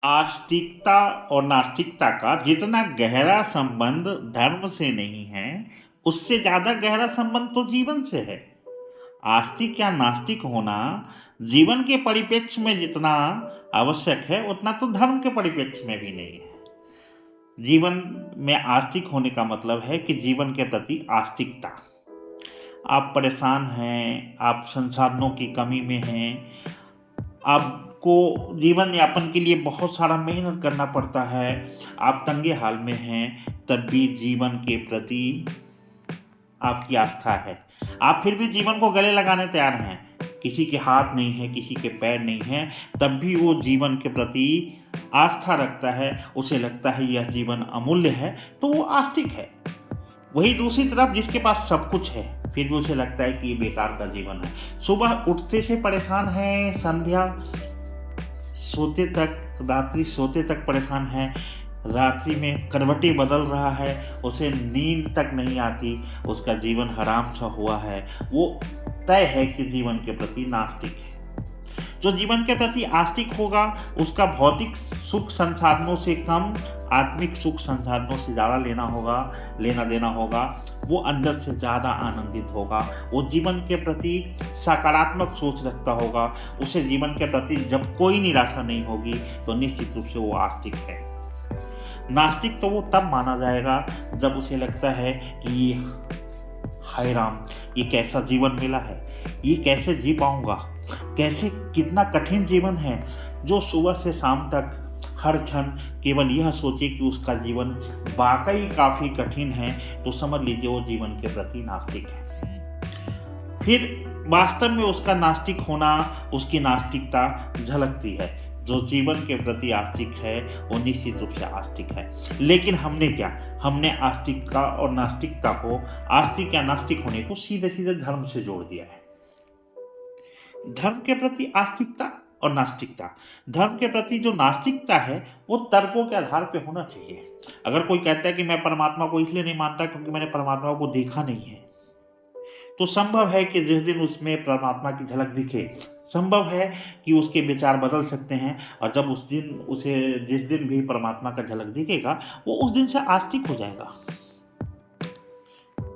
आस्तिकता और नास्तिकता का जितना गहरा संबंध धर्म से नहीं है, उससे ज़्यादा गहरा संबंध तो जीवन से है। आस्तिक या नास्तिक होना जीवन के परिप्रेक्ष्य में जितना आवश्यक है, उतना तो धर्म के परिप्रेक्ष्य में भी नहीं है। जीवन में आस्तिक होने का मतलब है कि जीवन के प्रति आस्तिकता। आप परेशान हैं, आप संसाधनों की कमी में हैं, आपको जीवन यापन के लिए बहुत सारा मेहनत करना पड़ता है, आप तंगे हाल में हैं, तब भी जीवन के प्रति आपकी आस्था है। आप फिर भी जीवन को गले लगाने तैयार हैं। किसी के हाथ नहीं है, किसी के पैर नहीं हैं, तब भी वो जीवन के प्रति आस्था रखता है। उसे लगता है यह जीवन अमूल्य है, तो वो आस्तिक है। वही दूसरी तरफ जिसके पास सब कुछ है, फिर भी उसे लगता है कि ये बेकार का जीवन है। सुबह उठते से परेशान है, संध्या सोते तक, रात्रि सोते तक परेशान है, रात्रि में करवटें बदल रहा है, उसे नींद तक नहीं आती, उसका जीवन हराम सा हुआ है। वो तय है कि जीवन के प्रति नास्तिक है। जो जीवन के प्रति आस्तिक होगा, उसका भौतिक सुख संसाधनों से कम आत्मिक सुख संसाधनों से ज़्यादा लेना देना होगा। वो अंदर से ज़्यादा आनंदित होगा। वो जीवन के प्रति सकारात्मक सोच रखता होगा। उसे जीवन के प्रति जब कोई निराशा नहीं होगी, तो निश्चित रूप से वो आस्तिक है। नास्तिक तो वो तब माना जाएगा जब उसे लगता है कि हाय राम, ये कैसा जीवन मिला है, ये कैसे जी पाऊंगा, कैसे, कितना कठिन जीवन है। जो सुबह से शाम तक हर क्षण केवल यह सोचे कि उसका जीवन वाकई काफ़ी कठिन है, तो समझ लीजिए वो जीवन के प्रति नास्तिक है। फिर वास्तव में उसका नास्तिक होना, उसकी नास्तिकता झलकती है। जो जीवन के प्रति आस्तिक है, वो निश्चित रूप से आस्तिक है। लेकिन हमने आस्तिकता और नास्तिकता को, आस्तिक या नास्तिक होने को सीधे सीधे धर्म से जोड़ दिया है। धर्म के प्रति आस्तिकता और नास्तिकता, धर्म के प्रति जो नास्तिकता है, वो तर्कों के आधार पे होना चाहिए। अगर कोई कहता है कि मैं परमात्मा को इसलिए नहीं मानता क्योंकि मैंने परमात्मा को देखा नहीं है, तो संभव है कि जिस दिन उसमें परमात्मा की झलक दिखे, संभव है कि उसके विचार बदल सकते हैं। और जब जिस दिन भी परमात्मा का झलक दिखेगा, वो उस दिन से आस्तिक हो जाएगा।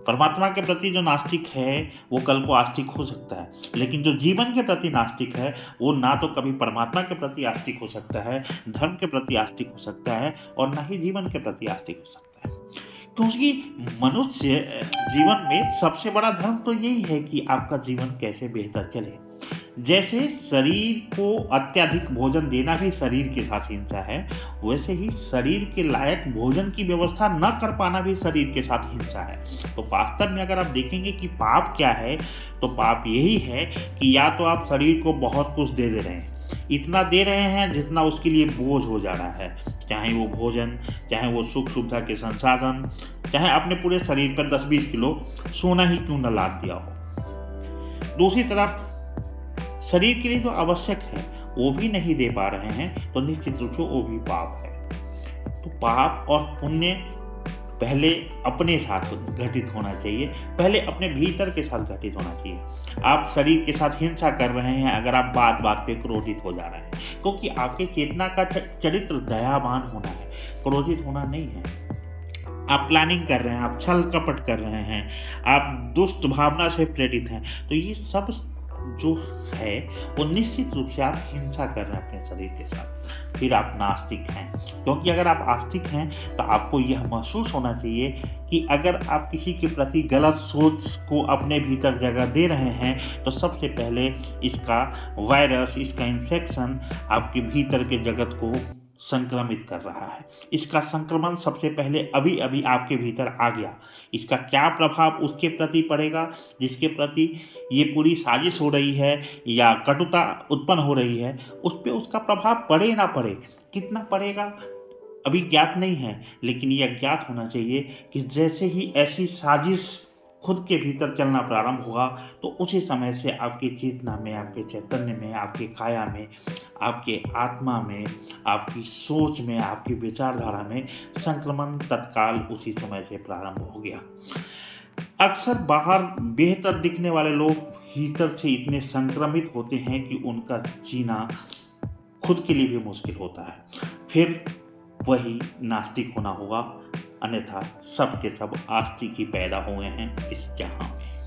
परमात्मा के प्रति जो नास्तिक है, वो कल को आस्तिक हो सकता है। लेकिन जो जीवन के प्रति नास्तिक है, वो ना तो कभी परमात्मा के प्रति आस्तिक हो सकता है, धर्म के प्रति आस्तिक हो सकता है, और ना ही जीवन के प्रति आस्तिक हो सकता है। क्योंकि मनुष्य जीवन में सबसे बड़ा धर्म तो यही है कि आपका जीवन कैसे बेहतर चले। जैसे शरीर को अत्यधिक भोजन देना भी शरीर के साथ हिंसा है, वैसे ही शरीर के लायक भोजन की व्यवस्था न कर पाना भी शरीर के साथ हिंसा है। तो वास्तव में अगर आप देखेंगे कि पाप क्या है, तो पाप यही है कि या तो आप शरीर को बहुत कुछ दे रहे हैं, इतना दे रहे हैं जितना उसके लिए बोझ हो जा रहा है, चाहे वो भोजन, चाहे वो सुख सुविधा के संसाधन, चाहे अपने पूरे शरीर पर 10-20 किलो सोना ही क्यों न लाद दिया हो। दूसरी तरफ शरीर के लिए जो आवश्यक है, वो भी नहीं दे पा रहे हैं, तो निश्चित रूप से वो भी पाप है। तो पाप और पुण्य पहले अपने साथ घटित होना चाहिए, पहले अपने भीतर के साथ घटित होना चाहिए। आप शरीर के साथ हिंसा कर रहे हैं अगर आप बात बात पे क्रोधित हो जा रहे हैं, क्योंकि आपके चेतना का चरित्र दयावान होना है, क्रोधित होना नहीं है। आप प्लानिंग कर रहे हैं, आप छल कपट कर रहे हैं, आप दुष्ट भावना से प्रेरित हैं, तो ये सब जो है वो निश्चित रूप से आप हिंसा कर रहे हैं अपने शरीर के साथ। फिर आप नास्तिक हैं, क्योंकि अगर आप आस्तिक हैं तो आपको यह महसूस होना चाहिए कि अगर आप किसी के प्रति गलत सोच को अपने भीतर जगह दे रहे हैं, तो सबसे पहले इसका वायरस, इसका इन्फेक्शन आपके भीतर के जगत को संक्रमित कर रहा है। इसका संक्रमण सबसे पहले अभी अभी आपके भीतर आ गया। इसका क्या प्रभाव उसके प्रति पड़ेगा जिसके प्रति ये पूरी साजिश हो रही है या कटुता उत्पन्न हो रही है, उस पर उसका प्रभाव पड़े ना पड़े, कितना पड़ेगा अभी ज्ञात नहीं है। लेकिन यह ज्ञात होना चाहिए कि जैसे ही ऐसी साजिश खुद के भीतर चलना प्रारंभ हुआ, तो उसी समय से आपकी चेतना में, आपके चैतन्य में, आपके काया में, आपके आत्मा में, आपकी सोच में, आपकी विचारधारा में संक्रमण तत्काल उसी समय से प्रारंभ हो गया। अक्सर बाहर बेहतर दिखने वाले लोग भीतर से इतने संक्रमित होते हैं कि उनका जीना खुद के लिए भी मुश्किल होता है। फिर वही नास्तिक होना होगा, अन्यथा सब के सब आस्तिक ही पैदा हुए हैं इस जहां में।